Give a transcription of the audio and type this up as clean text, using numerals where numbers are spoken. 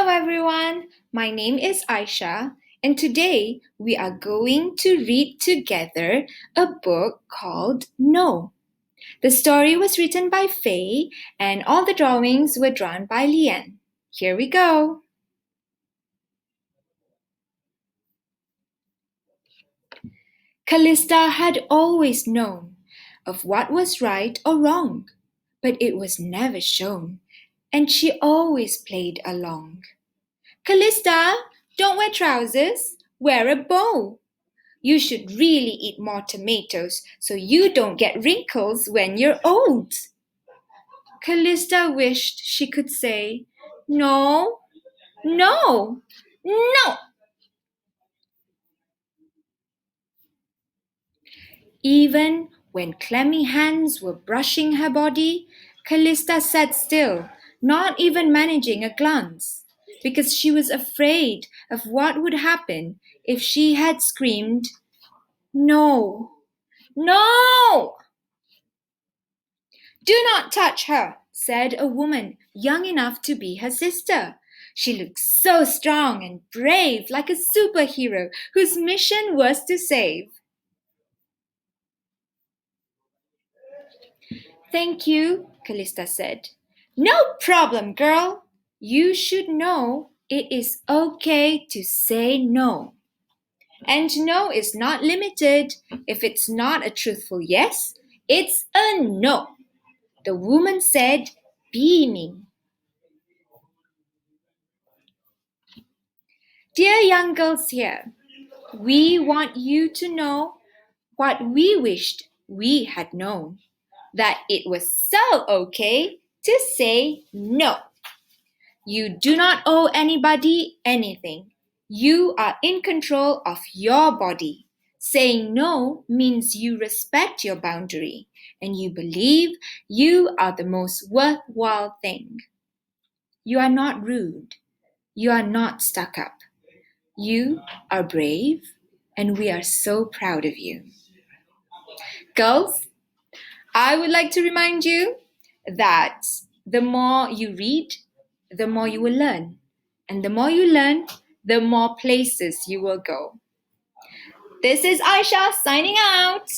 Hello everyone, my name is Aishah, and today we are going to read together a book called No. The story was written by Faye, and all the drawings were drawn by Leanne. Here we go. Callista had always known of what was right or wrong, but it was never shown, and she always played along. Callista, don't wear trousers, wear a bow. You should really eat more tomatoes so you don't get wrinkles when you're old. Callista wished she could say, No, no, no. Even when clammy hands were brushing her body, Callista sat still, not even managing a glance, because she was afraid of what would happen if she had screamed, No, no! Do not touch her, said a woman young enough to be her sister. She looked so strong and brave, like a superhero whose mission was to save. Thank you, Callista said. No problem, girl. You should know it is okay to say no. And no is not limited. If it's not a truthful yes, it's a no, the woman said, beaming. Dear young girls here, we want you to know what we wished we had known, that it was so okay to say no. You do not owe anybody anything. You are in control of your body. Saying no means you respect your boundary and you believe you are the most worthwhile thing. You are not rude. You are not stuck up. You are brave, and we are so proud of you. Girls, I would like to remind you that the more you read, the more you will learn. And the more you learn, the more places you will go. This is Aishah signing out.